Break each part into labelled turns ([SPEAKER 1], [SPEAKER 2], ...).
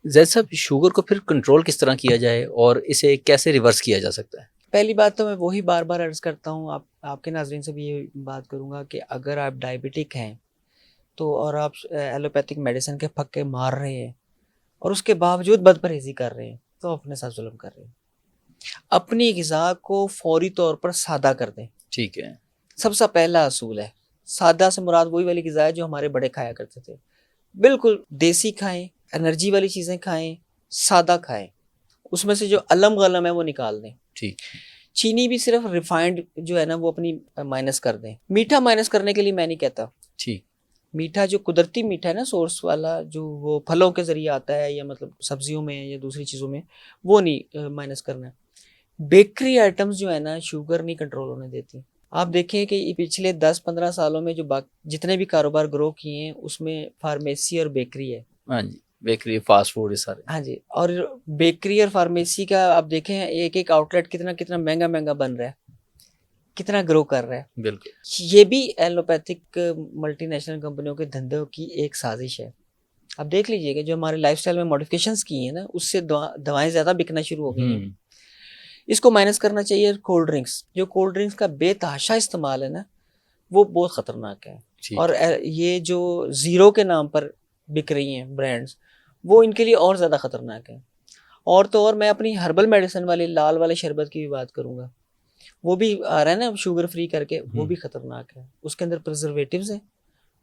[SPEAKER 1] زید صاحب شوگر کو پھر کنٹرول کس طرح کیا جائے اور اسے کیسے ریورس کیا جا سیکتا ہے؟
[SPEAKER 2] پہلی بات تو میں وہی بار بار عرض کرتا ہوں، آپ کے ناظرین سے بھی یہ بات کروں گا کہ اگر آپ ڈائبٹک ہیں تو اور آپ ایلوپیتھک میڈیسن کے پھکے مار رہے ہیں اور اس کے باوجود بد پرہیزی کر رہے ہیں تو اپنے ساتھ ظلم کر رہے ہیں. اپنی غذا کو فوری طور پر سادہ کر دیں.
[SPEAKER 1] ٹھیک ہے.
[SPEAKER 2] سب سے پہلا اصول ہے سادہ سے مراد وہی والی غذا ہے جو ہمارے بڑے کھایا کرتے تھے. بالکل دیسی کھائیں، انرجی والی چیزیں کھائیں، سادہ کھائیں. اس میں سے جو علم غلم ہے وہ نکال دیں.
[SPEAKER 1] ٹھیک.
[SPEAKER 2] چینی بھی صرف ریفائنڈ جو ہے نا وہ اپنی مائنس کر دیں. میٹھا مائنس کرنے کے لیے میں نہیں کہتا.
[SPEAKER 1] ٹھیک.
[SPEAKER 2] میٹھا جو قدرتی میٹھا ہے نا سورس والا جو وہ پھلوں کے ذریعے آتا ہے یا مطلب سبزیوں میں یا دوسری چیزوں میں، وہ نہیں مائنس کرنا ہے. بیکری آئٹمز جو ہے نا شوگر نہیں کنٹرول ہونے دیتی. آپ دیکھیں کہ پچھلے 10-15 سالوں میں جو جتنے بھی کاروبار گرو کیے ہیں اس میں فارمیسی اور بیکری ہے.
[SPEAKER 1] ہاں جی، بیکری، فاسٹ فوڈ، یہ سارے.
[SPEAKER 2] ہاں جی، اور بیکری اور فارمیسی کا آپ دیکھیں ایک ایک آؤٹ لیٹ کتنا مہنگا بن رہا ہے، کتنا گرو کر رہا ہے.
[SPEAKER 1] بالکل.
[SPEAKER 2] یہ بھی ایلوپیتھک ملٹی نیشنل کمپنیوں کے دھندوں کی ایک سازش ہے. آپ دیکھ لیجئے کہ جو ہمارے لائف سٹائل میں موڈیفکیشنز کی ہیں نا اس سے دوائیں زیادہ بکنا شروع ہو گئی ہیں. اس کو مائنس کرنا چاہیے. کولڈ ڈرنکس، جو کولڈ ڈرنکس کا بے تحاشا استعمال ہے نا وہ بہت خطرناک ہے. اور یہ جو زیرو کے نام پر بک رہی ہیں برانڈز وہ ان کے لیے اور زیادہ خطرناک ہے. اور تو اور میں اپنی ہربل میڈیسن والے لال والے شربت کی بھی بات کروں گا. وہ بھی آ رہا ہے نا شوگر فری کر کے، وہ بھی خطرناک ہے. اس کے اندر پرزرویٹیوز ہیں،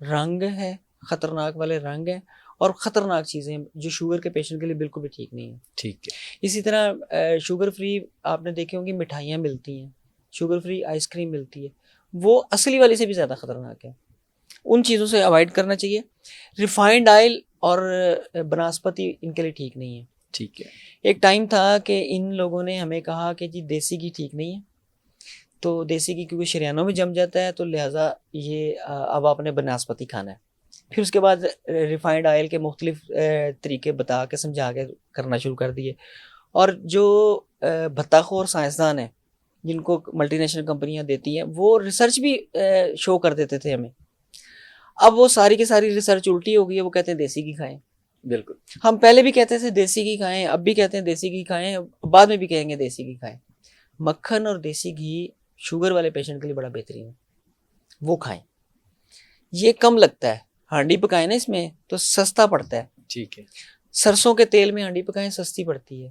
[SPEAKER 2] رنگ ہے، خطرناک والے رنگ ہیں اور خطرناک چیزیں جو شوگر کے پیشنٹ کے لیے بالکل بھی ٹھیک نہیں ہیں.
[SPEAKER 1] ٹھیک ہے.
[SPEAKER 2] اسی طرح شوگر فری آپ نے دیکھی ہوں گی مٹھائیاں ملتی ہیں، شوگر فری آئس کریم ملتی ہے، وہ اصلی والی سے بھی زیادہ خطرناک ہے. ان چیزوں سے اوائڈ کرنا چاہیے. ریفائنڈ آئل اور بناسپتی ان کے لیے ٹھیک نہیں ہے.
[SPEAKER 1] ٹھیک ہے.
[SPEAKER 2] ایک ٹائم تھا کہ ان لوگوں نے ہمیں کہا کہ جی دیسی گھی ٹھیک نہیں ہے، تو دیسی گھی کیونکہ شریانوں میں جم جاتا ہے تو لہٰذا یہ اب آپ نے بناسپتی کھانا ہے. پھر اس کے بعد ریفائنڈ آئل کے مختلف طریقے بتا کے سمجھا کے کرنا شروع کر دیے. اور جو بھتاخور سائنسدان ہیں جن کو ملٹی نیشنل کمپنیاں دیتی ہیں وہ ریسرچ بھی شو کر دیتے تھے ہمیں. اب وہ ساری کی ساری ریسرچ الٹی ہو گئی ہے، وہ کہتے ہیں دیسی گھی کھائیں.
[SPEAKER 1] بالکل.
[SPEAKER 2] ہم پہلے بھی کہتے تھے دیسی گھی کھائیں، اب بھی کہتے ہیں دیسی گھی کھائیں، بعد میں بھی کہیں گے دیسی گھی کھائیں. مکھن اور دیسی گھی شوگر والے پیشنٹ کے لیے بڑا بہترین ہے، وہ کھائیں. یہ کم لگتا ہے، ہانڈی پکائیں نا اس میں تو سستا پڑتا ہے.
[SPEAKER 1] ٹھیک ہے.
[SPEAKER 2] سرسوں کے تیل میں ہانڈی پکائیں سستی پڑتی ہے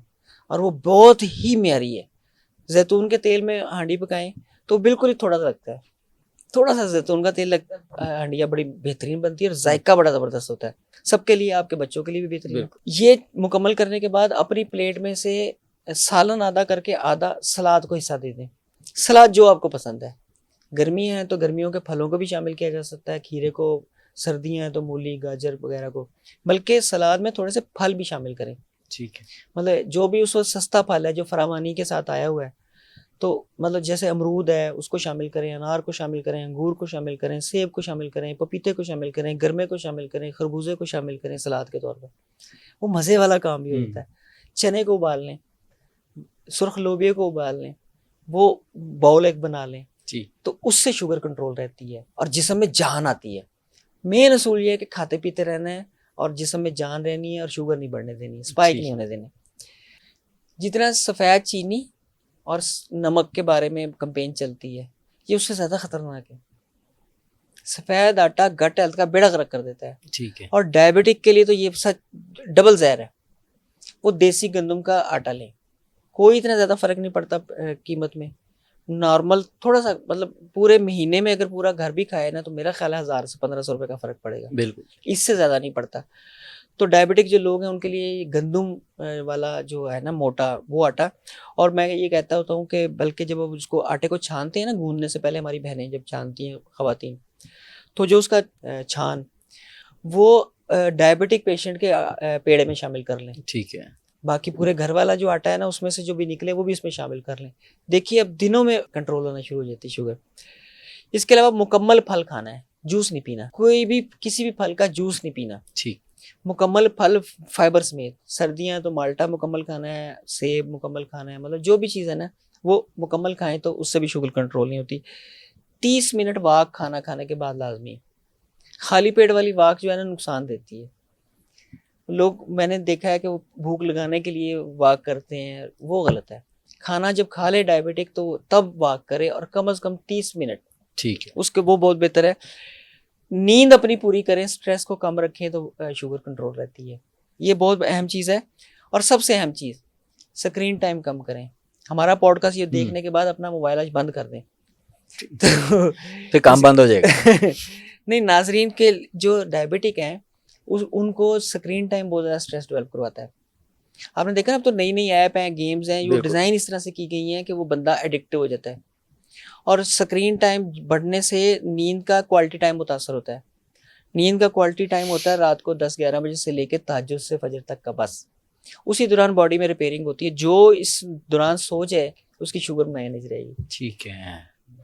[SPEAKER 2] اور وہ بہت ہی معیاری ہے. زیتون کے تیل میں ہانڈی پکائیں تو بالکل ہی تھوڑا سا لگتا ہے، تھوڑا سا زیتون کا تیل لگتا ہے، ہانڈیاں بڑی بہترین بنتی ہے اور ذائقہ بڑا زبردست ہوتا ہے. سب کے لیے، آپ کے بچوں کے لیے بھی بہترین ہے. یہ مکمل کرنے کے بعد اپنی پلیٹ میں سے سالن آدھا کر کے آدھا سلاد کو حصہ دے دیں. سلاد جو آپ کو پسند ہے، گرمی ہے تو گرمیوں کے پھلوں کو بھی شامل کیا جا سکتا ہے، کھیرے کو، سردیاں ہیں تو مولی، گاجر وغیرہ کو، بلکہ سلاد میں تھوڑے سے پھل بھی شامل کریں.
[SPEAKER 1] ٹھیک ہے.
[SPEAKER 2] مطلب جو بھی اس وقت سستا پھل ہے جو فراوانی کے ساتھ آیا ہوا ہے، تو مطلب جیسے امرود ہے اس کو شامل کریں، انار کو شامل کریں، انگور کو شامل کریں، سیب کو شامل کریں، پپیتے کو شامل کریں، گرمے کو شامل کریں، خربوزے کو شامل کریں سلاد کے طور پر. وہ مزے والا کام بھی ہوتا ہے. چنے کو ابال لیں، سرخ لوبیا کو ابال لیں، وہ باؤل ایک بنا لیں، تو اس سے شوگر کنٹرول رہتی ہے اور جسم میں جان آتی ہے. مین اصول یہ ہے کہ کھاتے پیتے رہنا ہے اور جسم میں جان رہنی ہے اور شوگر نہیں بڑھنے دینی، سپائک نہیں ہونے دینے. جتنا سفید چینی اور نمک کے بارے میں کمپین چلتی ہے یہ اس سے زیادہ خطرناک ہے. سفید آٹا گٹ ہیلتھ کا بیڑا غرق کر دیتا ہے.
[SPEAKER 1] ٹھیک ہے. اور
[SPEAKER 2] ڈائبٹک کے لیے تو یہ سچ ڈبل زہر ہے. وہ دیسی گندم کا آٹا لیں، کوئی اتنا زیادہ فرق نہیں پڑتا قیمت میں. نارمل تھوڑا سا مطلب پورے مہینے میں اگر پورا گھر بھی کھائے نا تو میرا خیال ہے 1000 سے 1500 روپے کا فرق پڑے گا.
[SPEAKER 1] بالکل،
[SPEAKER 2] اس سے زیادہ نہیں پڑتا. تو ڈائبٹک جو لوگ ہیں ان کے لیے گندم والا جو ہے نا موٹا وہ آٹا. اور میں یہ کہتا ہوتا ہوں کہ بلکہ جب اس کو آٹے کو چھانتے ہیں نا گوندنے سے پہلے، ہماری بہنیں جب چھانتی ہیں خواتین، تو جو اس کا چھان وہ ڈائبٹک پیشنٹ کے پیڑے میں شامل کر لیں.
[SPEAKER 1] ٹھیک ہے.
[SPEAKER 2] باقی پورے گھر والا جو آٹا ہے نا اس میں سے جو بھی نکلے وہ بھی اس میں شامل کر لیں. دیکھیے اب دنوں میں کنٹرول ہونا شروع ہو جاتی شوگر. اس کے علاوہ مکمل پھل کھانا ہے، جوس نہیں پینا، کوئی بھی کسی بھی پھل کا جوس نہیں پینا.
[SPEAKER 1] ٹھیک.
[SPEAKER 2] مکمل پھل فائبر سمیت. سردیاں تو مالٹا مکمل کھانا ہے، سیب مکمل کھانا ہے، مطلب جو بھی چیز ہے نا وہ مکمل کھائیں تو اس سے بھی شوگر کنٹرول نہیں ہوتی. 30 منٹ واک کھانا کھانے کے بعد لازمی ہے. خالی پیٹ والی واک جو ہے نا نقصان دیتی ہے. لوگ میں نے دیکھا ہے کہ وہ بھوک لگانے کے لیے واک کرتے ہیں، وہ غلط ہے. کھانا جب کھا لے ڈائبٹک تو تب واک کرے، اور کم از کم 30 منٹ،
[SPEAKER 1] ٹھیک ہے.
[SPEAKER 2] اس کے وہ بہت بہتر ہے. نیند اپنی پوری کریں، اسٹریس کو کم رکھیں تو شوگر کنٹرول رہتی ہے. یہ بہت اہم چیز ہے. اور سب سے اہم چیز، اسکرین ٹائم کم کریں. ہمارا پوڈ کاسٹ یہ دیکھنے کے بعد اپنا موبائل آج بند کر دیں،
[SPEAKER 1] پھر کام بند ہو جائے گا.
[SPEAKER 2] نہیں، ناظرین کے جو ڈائبٹک ہیں ان کو اسکرین ٹائم بہت زیادہ اسٹریس ڈیولپ کرواتا ہے. آپ نے دیکھا نا، اب تو نئی نئی ایپ ہیں، گیمز ہیں، جو ڈیزائن اس طرح سے کی گئی ہیں کہ وہ بندہ ایڈکٹ ہو جاتا ہے. اور اسکرین ٹائم بڑھنے سے نیند کا کوالٹی ٹائم متاثر ہوتا ہے. نیند کا کوالٹی ٹائم ہوتا ہے رات کو 10-11 بجے سے لے کے تہجد سے فجر تک کا، بس اسی دوران باڈی میں ریپیئرنگ ہوتی ہے. جو اس دوران سو جائے اس کی شوگر مینیج رہے گی.
[SPEAKER 1] ٹھیک ہے.